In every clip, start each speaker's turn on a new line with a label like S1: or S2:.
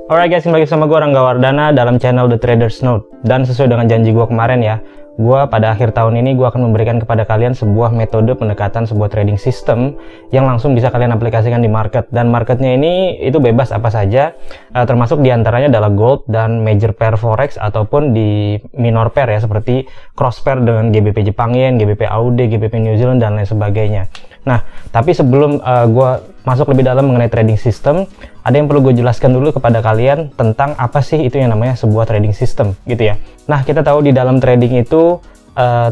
S1: Alright guys, kembali sama gue Rangga Wardana dalam channel The Trader's Note. Dan sesuai dengan janji gue kemarin ya, gue pada akhir tahun ini gue akan memberikan kepada kalian sebuah metode pendekatan sebuah trading system yang langsung bisa kalian aplikasikan di market. Dan marketnya ini itu bebas apa saja, termasuk diantaranya adalah gold dan major pair forex ataupun di minor pair ya, seperti cross pair dengan GBP Jepang Yen, GBP AUD, GBP New Zealand dan lain sebagainya. Nah, tapi sebelum gue masuk lebih dalam mengenai trading system, ada yang perlu gue jelaskan dulu kepada kalian tentang apa sih itu yang namanya sebuah trading system gitu ya. Nah, kita tahu di dalam trading itu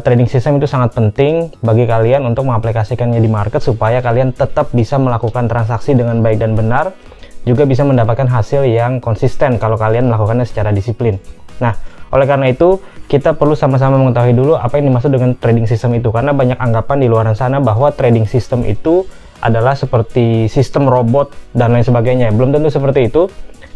S1: trading system itu sangat penting bagi kalian untuk mengaplikasikannya di market supaya kalian tetap bisa melakukan transaksi dengan baik dan benar, juga bisa mendapatkan hasil yang konsisten kalau kalian melakukannya secara disiplin. Nah, oleh karena itu kita perlu sama-sama mengetahui dulu apa yang dimaksud dengan trading system itu, karena banyak anggapan di luar sana bahwa trading system itu adalah seperti sistem robot dan lain sebagainya. Belum tentu seperti itu.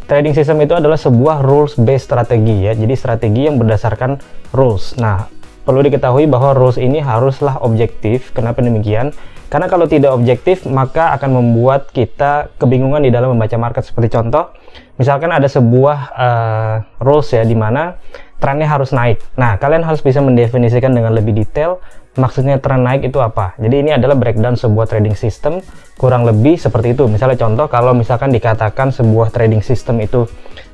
S1: Trading system itu adalah sebuah rules based strategi ya, jadi strategi yang berdasarkan rules. Nah, perlu diketahui bahwa rules ini haruslah objektif. Kenapa demikian? Karena kalau tidak objektif maka akan membuat kita kebingungan di dalam membaca market. Seperti contoh, misalkan ada sebuah rules ya, di mana trennya harus naik. Nah, kalian harus bisa mendefinisikan dengan lebih detail maksudnya tren naik itu apa. Jadi ini adalah breakdown sebuah trading system, kurang lebih seperti itu. Misalnya contoh, kalau misalkan dikatakan sebuah trading system itu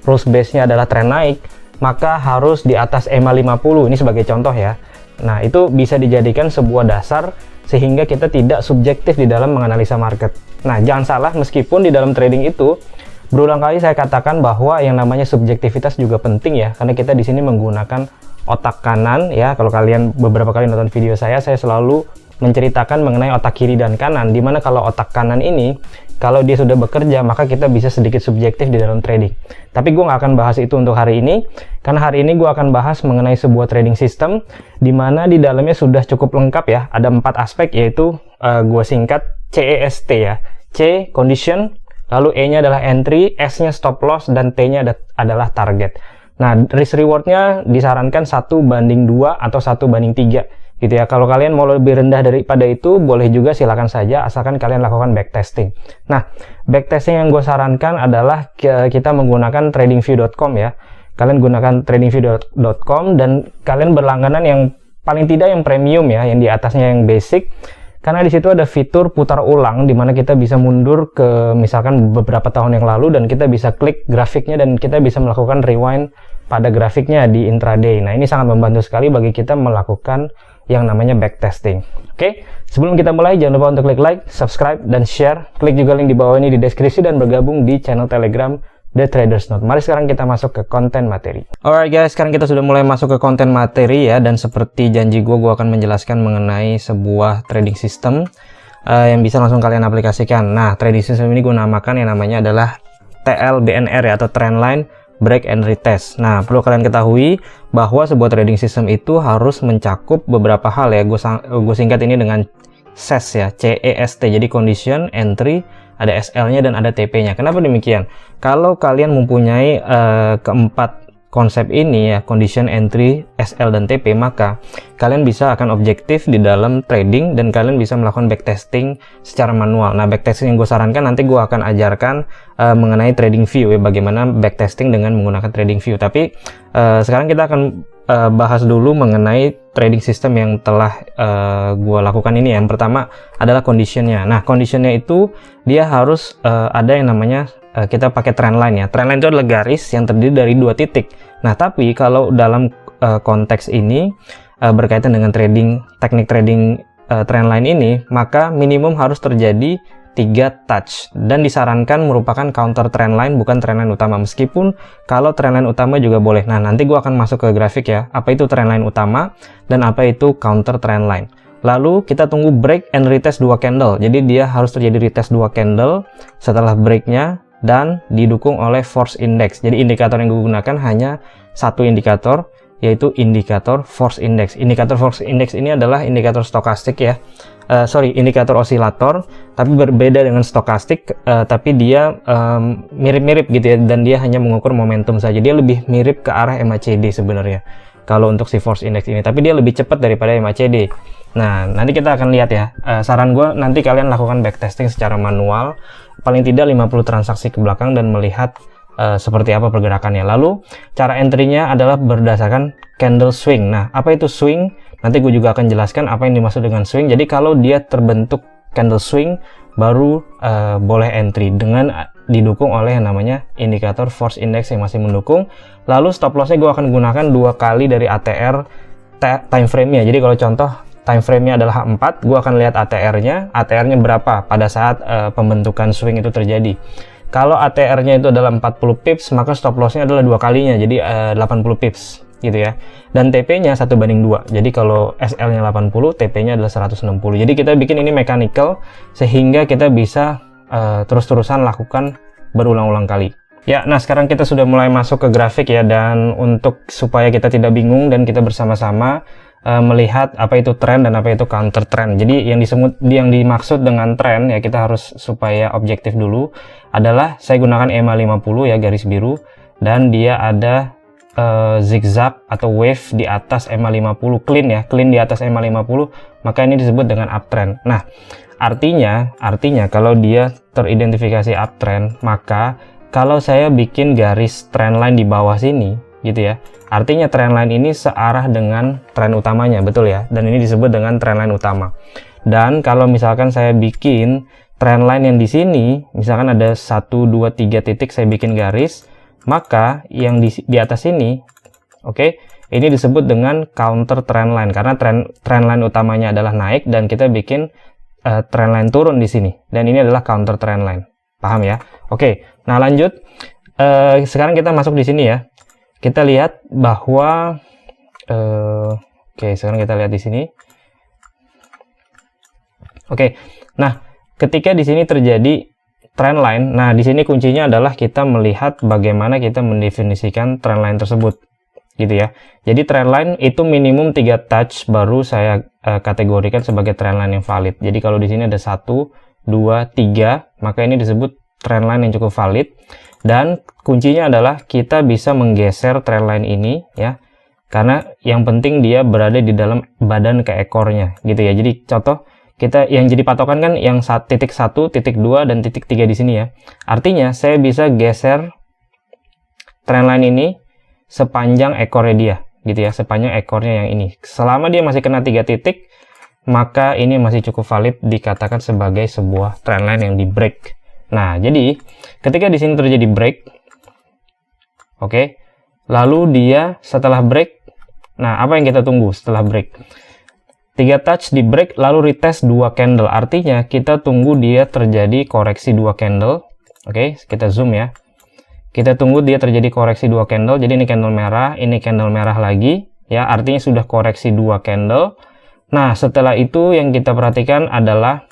S1: rules base-nya adalah tren naik, maka harus di atas EMA 50. Ini sebagai contoh ya. Nah, itu bisa dijadikan sebuah dasar sehingga kita tidak subjektif di dalam menganalisa market. Nah, jangan salah, meskipun di dalam trading itu berulang kali saya katakan bahwa yang namanya subjektivitas juga penting ya, karena kita di sini menggunakan otak kanan ya. Kalau kalian beberapa kali nonton video saya selalu menceritakan mengenai otak kiri dan kanan, dimana kalau otak kanan ini, kalau dia sudah bekerja maka kita bisa sedikit subjektif di dalam trading. Tapi gue nggak akan bahas itu untuk hari ini, karena hari ini gue akan bahas mengenai sebuah trading system dimana di dalamnya sudah cukup lengkap ya. Ada 4 aspek, yaitu gue singkat CEST ya. C condition, lalu E-nya adalah entry, S-nya stop loss, dan T-nya adalah target. Nah, risk rewardnya disarankan 1:2 atau 1:3 gitu ya. Kalau kalian mau lebih rendah daripada itu boleh juga, silakan saja, asalkan kalian lakukan backtesting. Nah, backtesting yang gue sarankan adalah kita menggunakan tradingview.com ya. Kalian gunakan tradingview.com dan kalian berlangganan yang paling tidak yang premium ya, yang di atasnya yang basic. Karena di situ ada fitur putar ulang, di mana kita bisa mundur ke misalkan beberapa tahun yang lalu dan kita bisa klik grafiknya dan kita bisa melakukan rewind pada grafiknya di intraday. Nah, ini sangat membantu sekali bagi kita melakukan yang namanya backtesting. Oke, sebelum kita mulai jangan lupa untuk klik like, subscribe, dan share. Klik juga link di bawah ini di deskripsi dan bergabung di channel Telegram The Trader's Note. Mari sekarang kita masuk ke konten materi. Alright guys, sekarang kita sudah mulai masuk ke konten materi ya, dan seperti janji gue akan menjelaskan mengenai sebuah trading system yang bisa langsung kalian aplikasikan. Nah, trading system ini gue namakan yang namanya adalah TLBNR ya, atau Trendline Break and Retest. Nah, perlu kalian ketahui bahwa sebuah trading system itu harus mencakup beberapa hal ya. Gue singkat ini dengan CEST ya, CEST. Jadi condition, entry, ada SL-nya dan ada TP-nya. Kenapa demikian? Kalau kalian mempunyai keempat konsep ini ya, condition, entry, SL, dan TP, maka kalian bisa akan objektif di dalam trading dan kalian bisa melakukan backtesting secara manual. Nah, backtesting yang gue sarankan nanti gue akan ajarkan mengenai trading view ya, bagaimana backtesting dengan menggunakan trading view. Tapi sekarang kita akan bahas dulu mengenai trading system yang telah gue lakukan ini. Yang pertama adalah conditionnya. Nah, conditionnya itu dia harus ada yang namanya kita pakai trendline ya. Trendline itu adalah garis yang terdiri dari 2 titik. Nah, tapi kalau dalam konteks ini berkaitan dengan teknik trading trendline ini, maka minimum harus terjadi 3 touch dan disarankan merupakan counter trendline, bukan trendline utama. Meskipun kalau trendline utama juga boleh. Nah, nanti gua akan masuk ke grafik ya, apa itu trendline utama dan apa itu counter trendline. Lalu kita tunggu break and retest 2 candle. Jadi dia harus terjadi retest 2 candle setelah breaknya dan didukung oleh force index. Jadi indikator yang gue gunakan hanya satu indikator, yaitu indikator force index. Indikator force index ini adalah indikator stokastik ya. Indikator osilator, tapi berbeda dengan stokastik, tapi dia mirip-mirip gitu ya, dan dia hanya mengukur momentum saja. Dia lebih mirip ke arah MACD sebenarnya kalau untuk si force index ini, tapi dia lebih cepat daripada MACD. Nah, nanti kita akan lihat ya. Saran gue nanti kalian lakukan backtesting secara manual, paling tidak 50 transaksi ke belakang dan melihat seperti apa pergerakannya. Lalu cara entry-nya adalah berdasarkan candle swing. Nah, apa itu swing? Nanti gue juga akan jelaskan apa yang dimaksud dengan swing. Jadi kalau dia terbentuk candle swing, baru boleh entry dengan didukung oleh yang namanya indikator force index yang masih mendukung. Lalu stop loss-nya gue akan gunakan 2 kali dari ATR time frame-nya. Jadi kalau contoh time frame-nya adalah H4, gue akan lihat ATR-nya. ATR-nya berapa pada saat pembentukan swing itu terjadi. Kalau ATR-nya itu adalah 40 pips, maka stop loss-nya adalah 2 kalinya, jadi 80 pips gitu ya. Dan TP-nya 1/2. Jadi kalau SL-nya 80, TP-nya adalah 160. Jadi kita bikin ini mechanical sehingga kita bisa terus-terusan lakukan berulang-ulang kali. Ya, nah sekarang kita sudah mulai masuk ke grafik ya, dan untuk supaya kita tidak bingung dan kita bersama-sama melihat apa itu tren dan apa itu counter trend. Jadi yang dimaksud dengan tren ya, kita harus supaya objektif dulu, adalah saya gunakan EMA 50 ya, garis biru, dan dia ada zigzag atau wave di atas EMA 50, clean ya, clean di atas EMA 50, maka ini disebut dengan uptrend. Nah, artinya kalau dia teridentifikasi uptrend, maka kalau saya bikin garis trendline di bawah sini gitu ya, artinya trendline ini searah dengan tren utamanya, betul ya, dan ini disebut dengan trendline utama. Dan kalau misalkan saya bikin trendline yang di sini, misalkan ada 1, 2, 3 titik saya bikin garis, maka yang di atas ini, oke, ini disebut dengan counter trendline karena trendline utamanya adalah naik dan kita bikin trendline turun di sini, dan ini adalah counter trendline. Paham ya? Oke, nah lanjut. Sekarang kita masuk di sini ya. Kita lihat bahwa oke, sekarang kita lihat di sini. Oke. Nah, ketika di sini terjadi trendline, nah di sini kuncinya adalah kita melihat bagaimana kita mendefinisikan trendline tersebut. Gitu ya. Jadi trendline itu minimum 3 touch baru saya kategorikan sebagai trendline yang valid. Jadi kalau di sini ada 1, 2, 3, maka ini disebut trendline yang cukup valid. Dan kuncinya adalah kita bisa menggeser trendline ini ya, karena yang penting dia berada di dalam badan ke ekornya gitu ya. Jadi contoh kita yang jadi patokan kan yang titik 1, titik 2, dan titik 3 di sini ya. Artinya saya bisa geser trendline ini sepanjang ekornya dia gitu ya, sepanjang ekornya yang ini. Selama dia masih kena 3 titik, maka ini masih cukup valid dikatakan sebagai sebuah trendline yang di break. Nah, jadi ketika di sini terjadi break, oke, lalu dia setelah break, nah apa yang kita tunggu setelah break? 3 touch di break, lalu retest 2 candle, artinya kita tunggu dia terjadi koreksi 2 candle. Oke, kita zoom ya. Kita tunggu dia terjadi koreksi 2 candle, jadi ini candle merah, ini candle merah lagi, ya artinya sudah koreksi 2 candle. Nah, setelah itu yang kita perhatikan adalah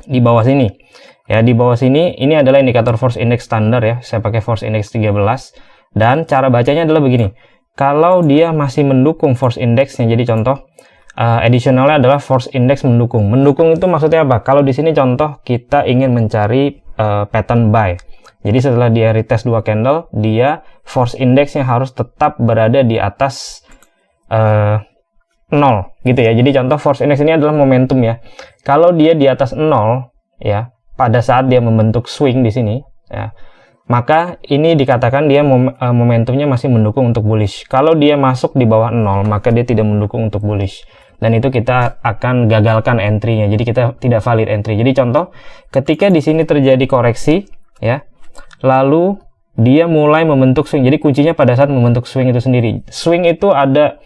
S1: di bawah sini. Ya, di bawah sini ini adalah indikator force index standar ya. Saya pakai force index 13 dan cara bacanya adalah begini. Kalau dia masih mendukung force index-nya, jadi contoh additionalnya adalah force index mendukung. Mendukung itu maksudnya apa? Kalau di sini contoh kita ingin mencari pattern buy. Jadi setelah dia retest 2 candle, dia force index-nya harus tetap berada di atas 0 gitu ya. Jadi contoh force index ini adalah momentum ya. Kalau dia di atas 0 ya, pada saat dia membentuk swing di sini ya, maka ini dikatakan dia momentumnya masih mendukung untuk bullish. Kalau dia masuk di bawah 0, maka dia tidak mendukung untuk bullish, dan itu kita akan gagalkan entry-nya. Jadi kita tidak valid entry. Jadi contoh ketika di sini terjadi koreksi ya, lalu dia mulai membentuk swing. Jadi kuncinya pada saat membentuk swing itu sendiri. Swing itu ada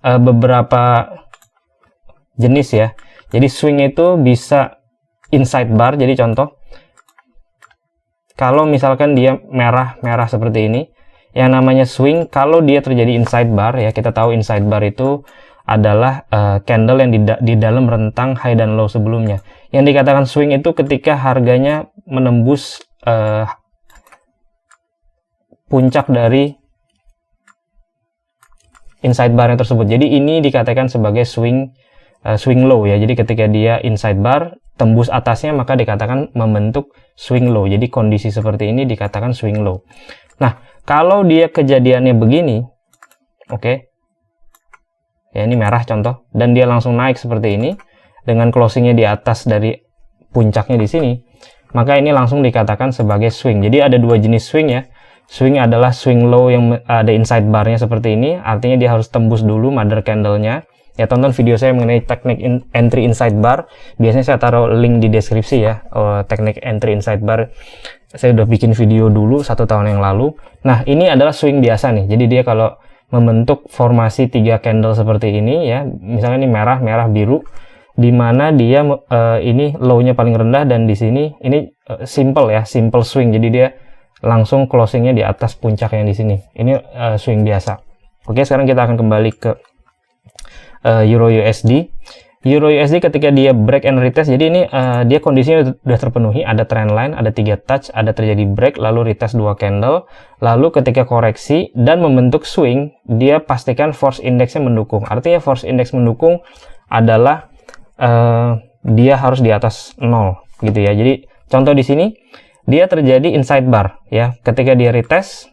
S1: beberapa jenis ya. Jadi swing itu bisa inside bar. Jadi contoh kalau misalkan dia merah-merah seperti ini, yang namanya swing, kalau dia terjadi inside bar ya, kita tahu inside bar itu adalah candle yang di dalam rentang high dan low sebelumnya. Yang dikatakan swing itu ketika harganya menembus puncak dari inside bar tersebut. Jadi ini dikatakan sebagai swing low ya. Jadi ketika dia inside bar tembus atasnya, maka dikatakan membentuk swing low. Jadi kondisi seperti ini dikatakan swing low. Nah, kalau dia kejadiannya begini, oke, ya ini merah contoh, dan dia langsung naik seperti ini dengan closingnya di atas dari puncaknya di sini, maka ini langsung dikatakan sebagai swing. Jadi ada 2 jenis swing ya. Swing adalah swing low yang ada inside barnya seperti ini, artinya dia harus tembus dulu mother candle-nya. Ya, tonton video saya mengenai teknik entry inside bar. Biasanya saya taruh link di deskripsi ya. Teknik entry inside bar saya udah bikin video dulu 1 tahun yang lalu. Nah, ini adalah swing biasa nih. Jadi dia kalau membentuk formasi 3 candle seperti ini ya, misalnya ini merah, merah, biru, di mana dia ini low-nya paling rendah, dan di sini ini simple ya, simple swing. Jadi dia langsung closingnya di atas puncak yang di sini. Ini swing biasa. Oke, sekarang kita akan kembali ke Euro USD. Euro USD ketika dia break and retest, jadi ini dia kondisinya sudah terpenuhi, ada trend line, ada 3 touch, ada terjadi break, lalu retest 2 candle, lalu ketika koreksi dan membentuk swing, dia pastikan force index-nya mendukung. Artinya force index mendukung adalah dia harus di atas 0 gitu ya. Jadi contoh di sini dia terjadi inside bar ya. Ketika dia retest,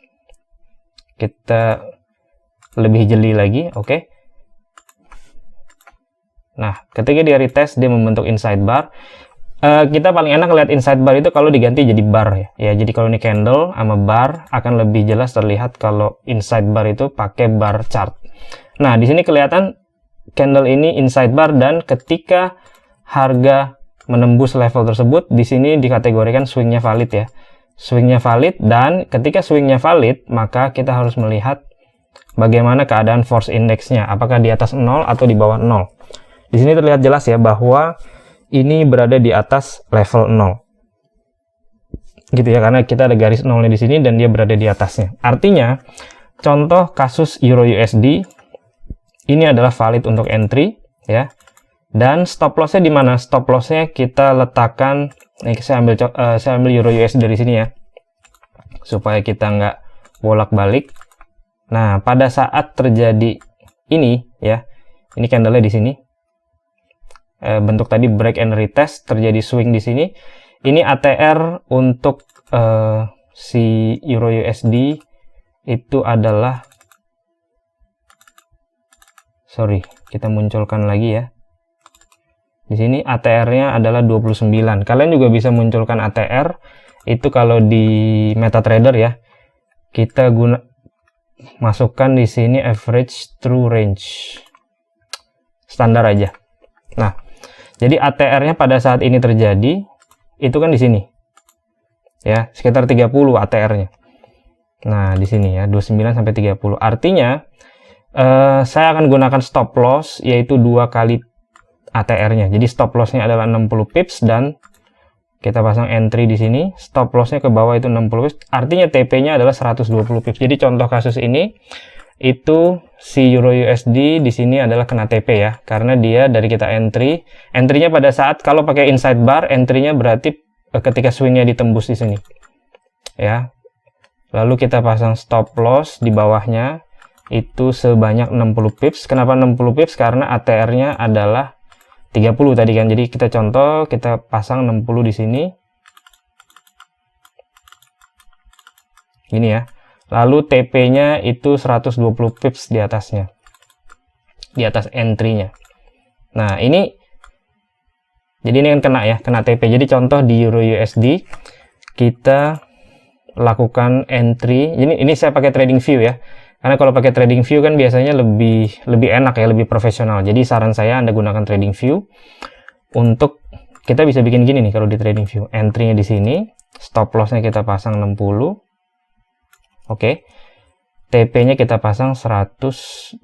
S1: kita lebih jeli lagi, oke. Nah, ketika dia retest, dia membentuk inside bar. Kita paling enak lihat inside bar itu kalau diganti jadi bar ya. Ya, jadi kalau ini candle sama bar akan lebih jelas terlihat kalau inside bar itu pakai bar chart. Nah, di sini kelihatan candle ini inside bar, dan ketika harga menembus level tersebut, di sini dikategorikan swingnya valid ya. Swingnya valid, dan ketika swingnya valid, maka kita harus melihat bagaimana keadaan force index-nya. Apakah di atas 0 atau di bawah 0. Di sini terlihat jelas ya bahwa ini berada di atas level 0. Gitu ya, karena kita ada garis 0-nya di sini dan dia berada di atasnya. Artinya, contoh kasus Euro USD ini adalah valid untuk entry ya. Dan stop loss-nya di mana? Stop loss-nya kita letakkan, nih saya ambil Euro USD dari sini ya. Supaya kita nggak bolak-balik. Nah, pada saat terjadi ini ya, ini candle-nya di sini. Bentuk tadi break and retest, terjadi swing di sini. Ini ATR untuk si Euro USD itu adalah, sorry, kita munculkan lagi ya. Di sini ATR-nya adalah 29. Kalian juga bisa munculkan ATR itu kalau di MetaTrader ya. Kita masukkan di sini average true range. Standar aja. Nah, jadi ATR-nya pada saat ini terjadi, itu kan di sini. Ya, sekitar 30 ATR-nya. Nah, di sini ya, 29 sampai 30. Artinya, saya akan gunakan stop loss, yaitu 2 kali ATR-nya. Jadi stop loss-nya adalah 60 pips, dan kita pasang entry di sini. Stop loss-nya ke bawah itu 60 pips. Artinya TP-nya adalah 120 pips. Jadi contoh kasus ini, itu si Euro USD di sini adalah kena TP ya, karena dia dari kita entry-nya pada saat kalau pakai inside bar, entry-nya berarti ketika swing-nya ditembus di sini ya. Lalu kita pasang stop loss di bawahnya itu sebanyak 60 pips. Kenapa 60 pips? Karena ATR-nya adalah 30 tadi kan. Jadi kita contoh, kita pasang 60 di sini. Ini ya. Lalu TP-nya itu 120 pips di atasnya. Di atas entry-nya. Nah, ini jadi ini kan kena ya, kena TP. Jadi contoh di Euro USD kita lakukan entry. Ini saya pakai trading view ya. Karena kalau pakai trading view kan biasanya lebih enak ya, lebih profesional. Jadi saran saya Anda gunakan trading view untuk kita bisa bikin gini nih kalau di trading view. Entry-nya di sini, stop loss-nya kita pasang 60. Oke, TP-nya kita pasang 120.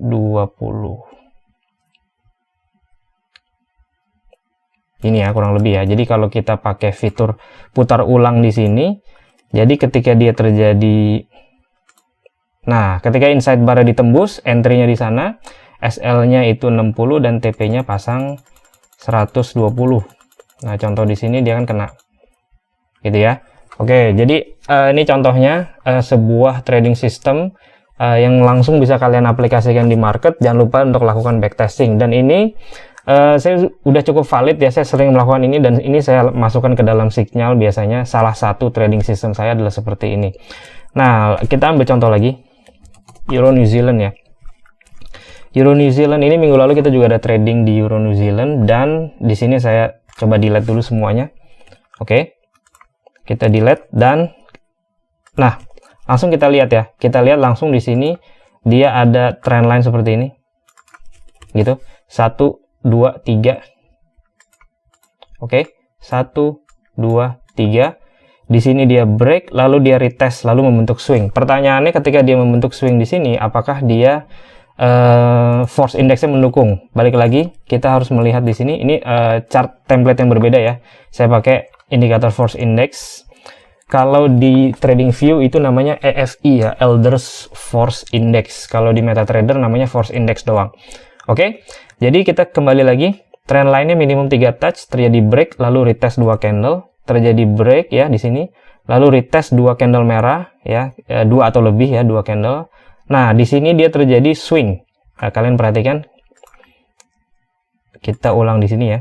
S1: Ini ya, kurang lebih ya. Jadi kalau kita pakai fitur putar ulang di sini, jadi ketika dia terjadi, nah, ketika inside bar ditembus, entry-nya di sana, SL-nya itu 60 dan TP-nya pasang 120. Nah, contoh di sini dia kan kena. Gitu ya. Oke, jadi ini contohnya sebuah trading system yang langsung bisa kalian aplikasikan di market. Jangan lupa untuk lakukan backtesting. Dan ini saya udah cukup valid ya, saya sering melakukan ini, dan ini saya masukkan ke dalam Signal. Biasanya salah satu trading system saya adalah seperti ini. Nah, kita ambil contoh lagi. Euro New Zealand ya. Euro New Zealand ini minggu lalu kita juga ada trading di Euro New Zealand, dan di sini saya coba delete dulu semuanya. Oke. Kita delete, dan nah, Langsung kita lihat ya. Kita lihat langsung di sini dia ada trendline seperti ini. Gitu. 1 2 3. Oke, 1 2 3. Di sini dia break, lalu dia retest, lalu membentuk swing. Pertanyaannya ketika dia membentuk swing di sini, apakah dia force indexnya mendukung? Balik lagi, kita harus melihat di sini. Ini chart template yang berbeda ya. Saya pakai indikator force index. Kalau di TradingView itu namanya EFI ya, Elders Force Index. Kalau di MetaTrader namanya force index doang. Oke, jadi kita kembali lagi. Trend line-nya minimum 3 touch, terjadi break, lalu retest 2 candle. Terjadi break ya di sini, lalu retest 2 candle merah ya, 2 atau lebih ya, 2 candle. Nah, di sini dia terjadi swing. Nah, kalian perhatikan. Kita ulang di sini ya.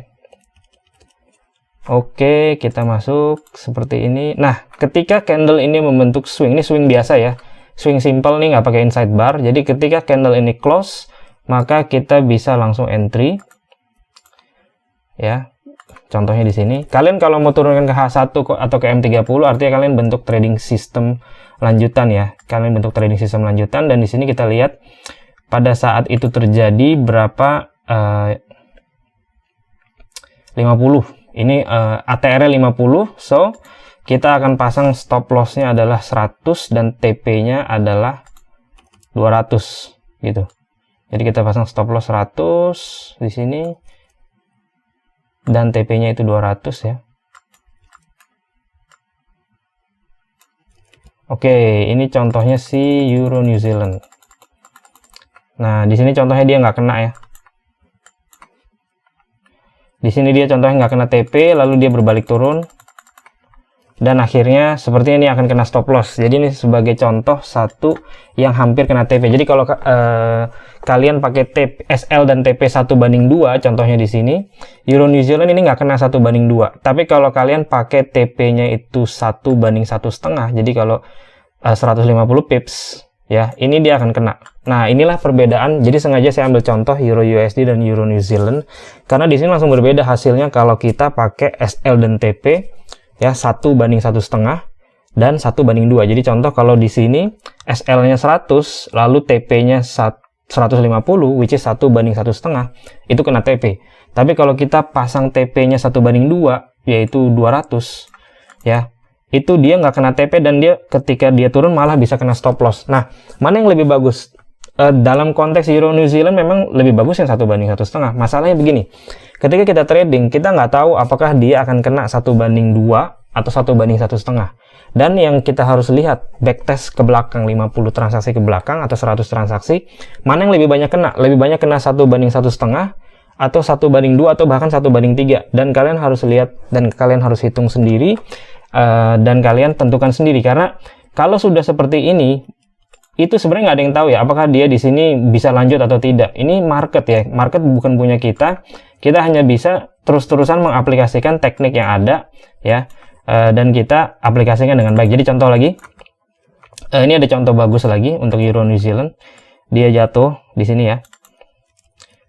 S1: Oke, kita masuk seperti ini. Nah, ketika candle ini membentuk swing, ini swing biasa ya. Swing simple nih, nggak pakai inside bar. Jadi ketika candle ini close, maka kita bisa langsung entry. Ya. Contohnya di sini, kalian kalau mau turunkan ke H1 atau ke M30, artinya kalian bentuk trading system lanjutan ya. Kalian bentuk trading system lanjutan, dan di sini kita lihat pada saat itu terjadi berapa 50. Ini ATR-nya 50, so kita akan pasang stop loss-nya adalah 100 dan TP-nya adalah 200 gitu. Jadi kita pasang stop loss 100 di sini. Dan TP-nya itu 200 ya. Oke, ini contohnya si Euro New Zealand. Nah, di sini contohnya dia nggak kena ya. Di sini dia contohnya nggak kena TP, lalu dia berbalik turun. Dan akhirnya sepertinya ini akan kena stop loss. Jadi ini sebagai contoh satu yang hampir kena TP. Jadi kalau kalian pakai TP, SL dan TP 1:2, contohnya di sini, Euro New Zealand ini nggak kena 1:2. Tapi kalau kalian pakai TP-nya itu 1:1,5, jadi kalau 150 pips, ya ini dia akan kena. Nah, inilah perbedaan. Jadi sengaja saya ambil contoh Euro USD dan Euro New Zealand, karena di sini langsung berbeda hasilnya kalau kita pakai SL dan TP. Ya, 1:1,5 dan 1:2. Jadi contoh kalau di sini SL-nya 100, lalu TP-nya 150, which is 1:1,5, itu kena TP. Tapi kalau kita pasang TP-nya 1:2, yaitu 200, ya, itu dia nggak kena TP, dan dia ketika dia turun malah bisa kena stop loss. Nah, mana yang lebih bagus? Dalam konteks Euro New Zealand memang lebih bagus yang 1:1,5. Masalahnya begini, ketika kita trading, kita nggak tahu apakah dia akan kena 1:2 atau 1:1,5. Dan yang kita harus lihat, backtest ke belakang, 50 transaksi ke belakang atau 100 transaksi, mana yang lebih banyak kena? Lebih banyak kena 1:1,5 atau 1:2 atau bahkan 1:3. Dan kalian harus lihat, dan kalian harus hitung sendiri, dan kalian tentukan sendiri. Karena kalau sudah seperti ini, itu sebenarnya nggak ada yang tahu ya, apakah dia di sini bisa lanjut atau tidak. Ini market ya, market bukan punya kita. Kita hanya bisa terus-terusan mengaplikasikan teknik yang ada ya, dan kita aplikasikan dengan baik. Jadi contoh lagi, ini ada contoh bagus lagi untuk Euro New Zealand. Dia jatuh di sini ya.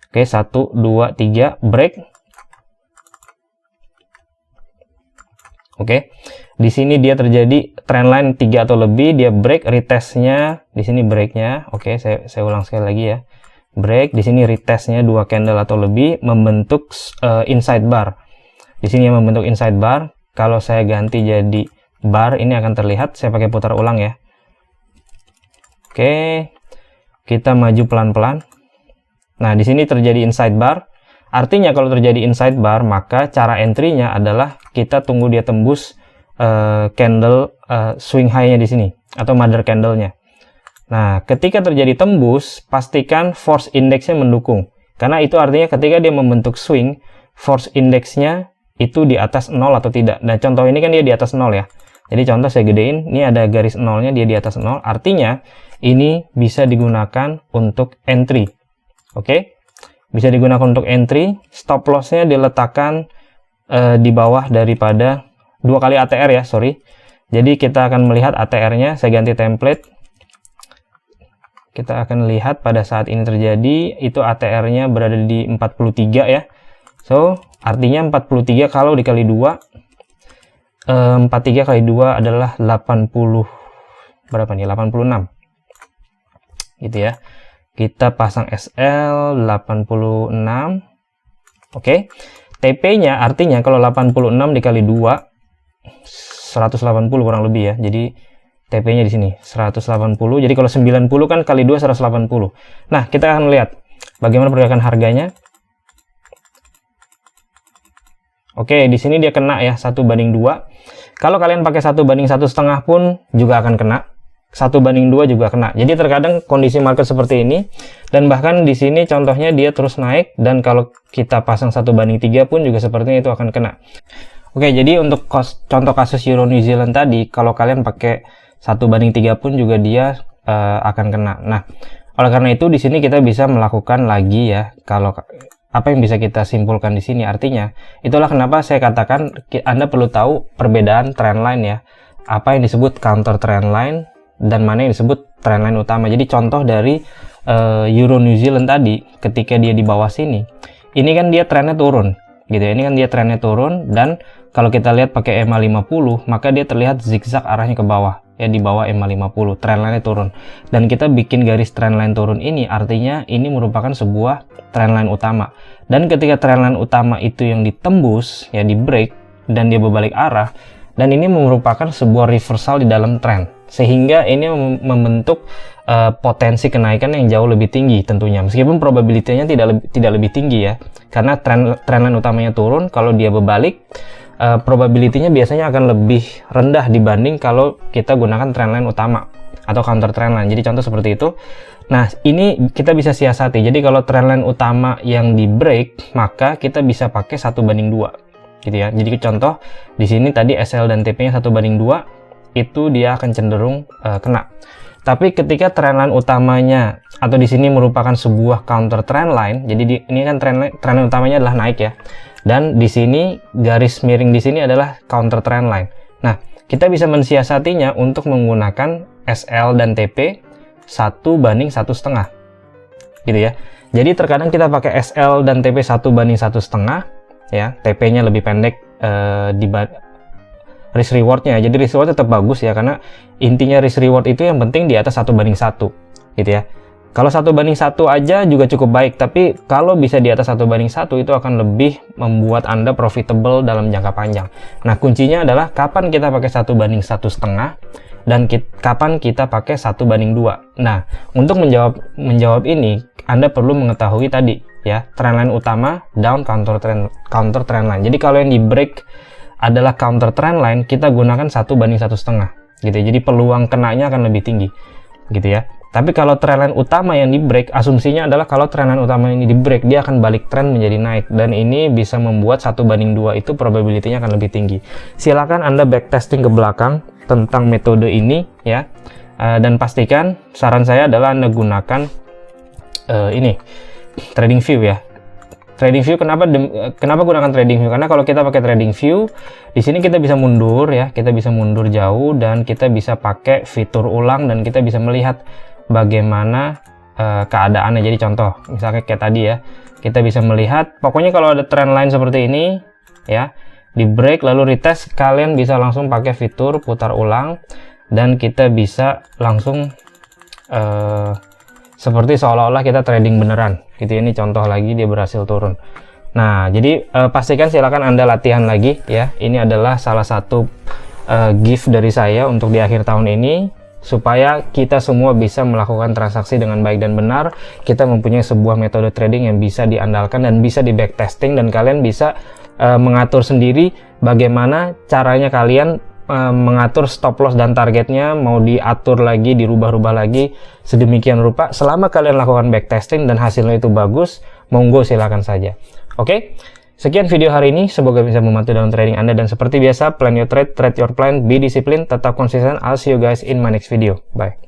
S1: Oke, 1 2 3 break. Oke, di sini dia terjadi trendline 3 atau lebih, dia break, retestnya di sini breaknya. Oke, saya ulang sekali lagi ya. Break, di sini retestnya 2 candle atau lebih, membentuk inside bar. Di sini yang membentuk inside bar. Kalau saya ganti jadi bar, ini akan terlihat. Saya pakai putar ulang ya. Oke, kita maju pelan-pelan. Nah, di sini terjadi inside bar. Artinya kalau terjadi inside bar, maka cara entry-nya adalah kita tunggu dia tembus candle swing high-nya di sini atau mother candle-nya. Nah, ketika terjadi tembus, pastikan force index-nya mendukung. Karena itu artinya ketika dia membentuk swing, force index-nya itu di atas 0 atau tidak. Nah, contoh ini kan dia di atas 0 ya. Jadi contoh saya gedein, ini ada garis 0-nya, dia di atas 0. Artinya ini bisa digunakan untuk entry. Oke? Bisa digunakan untuk entry. Stop loss-nya diletakkan di bawah daripada 2 kali ATR ya, sorry. Jadi kita akan melihat ATR-nya, saya ganti template. Kita akan lihat pada saat ini terjadi, itu ATR-nya berada di 43 ya. So, artinya 43 kalau dikali 2, 43 kali 2 adalah 80. berapa nih, 86 gitu ya. Kita pasang SL 86. Oke. TP-nya artinya kalau 86 dikali 2 180 kurang lebih ya. Jadi TP-nya di sini 180. Jadi kalau 90 kan kali 2 180. Nah, kita akan lihat bagaimana pergerakan harganya. Oke, di sini dia kena ya 1/2. Kalau kalian pakai 1/1,5 pun juga akan kena. 1/2 juga kena. Jadi terkadang kondisi market seperti ini, dan bahkan di sini contohnya dia terus naik, dan kalau kita pasang 1/3 pun juga sepertinya itu akan kena. Oke, jadi untuk contoh kasus Euro New Zealand tadi, kalau kalian pakai 1/3 pun juga dia akan kena. Nah, oleh karena itu di sini kita bisa melakukan lagi ya. Kalau apa yang bisa kita simpulkan di sini, artinya itulah kenapa saya katakan Anda perlu tahu perbedaan trendline ya. Apa yang disebut counter trendline dan mana yang disebut trendline utama. Jadi contoh dari Euro New Zealand tadi, ketika dia di bawah sini, ini kan dia trennya turun gitu ya. Ini kan dia trennya turun, dan kalau kita lihat pakai EMA 50, maka dia terlihat zigzag arahnya ke bawah ya, di bawah EMA 50, trendline turun. Dan kita bikin garis trendline turun ini, artinya ini merupakan sebuah trendline utama. Dan ketika trendline utama itu yang ditembus ya, di break dan dia berbalik arah, dan ini merupakan sebuah reversal di dalam trend, sehingga ini membentuk potensi kenaikan yang jauh lebih tinggi tentunya, meskipun probabilitasnya tidak lebih tinggi ya, karena trendline utamanya turun. Kalau dia berbalik, probabilitasnya biasanya akan lebih rendah dibanding kalau kita gunakan trendline utama atau counter trendline. Jadi contoh seperti itu. Nah, ini kita bisa siasati. Jadi kalau trendline utama yang di break, maka kita bisa pakai 1/2 gitu ya. Jadi contoh di sini tadi SL dan TP-nya 1/2, itu dia akan cenderung kena. Tapi ketika trendline utamanya atau di sini merupakan sebuah counter trendline, jadi ini kan trendline utamanya adalah naik ya. Dan di sini garis miring di sini adalah counter trendline. Nah, kita bisa mensiasatinya untuk menggunakan SL dan TP 1/1,5 gitu ya. Jadi terkadang kita pakai SL dan TP 1/1,5 ya, TP-nya lebih pendek di risk reward-nya. Jadi risk reward tetap bagus ya, karena intinya risk reward itu yang penting di atas 1/1 gitu ya. Kalau 1/1 aja juga cukup baik, tapi kalau bisa di atas 1/1 itu akan lebih membuat Anda profitable dalam jangka panjang. Nah, kuncinya adalah kapan kita pakai 1/1,5 dan kapan kita pakai 1/2. Nah, untuk menjawab ini, Anda perlu mengetahui tadi ya, trendline utama, down, counter trendline. Jadi kalau yang di break adalah counter trendline, kita gunakan 1/1,5 gitu ya. Jadi peluang kenanya akan lebih tinggi gitu ya. Tapi kalau trendline utama yang di break, asumsinya adalah kalau trendline utama ini di break, dia akan balik trend menjadi naik, dan ini bisa membuat 1/2 itu probability-nya akan lebih tinggi. Silakan Anda backtesting ke belakang tentang metode ini ya, dan pastikan, saran saya adalah Anda gunakan ini Trading View ya. Trading View, kenapa gunakan Trading View? Karena kalau kita pakai Trading View, di sini kita bisa mundur ya, kita bisa mundur jauh, dan kita bisa pakai fitur ulang, dan kita bisa melihat bagaimana keadaannya. Jadi contoh, misalnya kayak tadi ya, kita bisa melihat, pokoknya kalau ada trend line seperti ini ya, di break lalu retest, kalian bisa langsung pakai fitur putar ulang, dan kita bisa langsung seperti seolah-olah kita trading beneran gitu. Ini contoh lagi dia berhasil turun. Nah, jadi pastikan, silakan Anda latihan lagi ya. Ini adalah salah satu gift dari saya untuk di akhir tahun ini, supaya kita semua bisa melakukan transaksi dengan baik dan benar. Kita mempunyai sebuah metode trading yang bisa diandalkan dan bisa di backtesting, dan kalian bisa mengatur sendiri bagaimana caranya kalian mengatur stop loss dan targetnya, mau diatur lagi, dirubah-rubah lagi sedemikian rupa. Selama kalian lakukan backtesting dan hasilnya itu bagus, monggo silakan saja. Oke, sekian video hari ini, semoga bisa membantu dalam trading Anda, dan seperti biasa, plan your trade, trade your plan, be disciplined, tetap konsisten. I'll see you guys in my next video. Bye.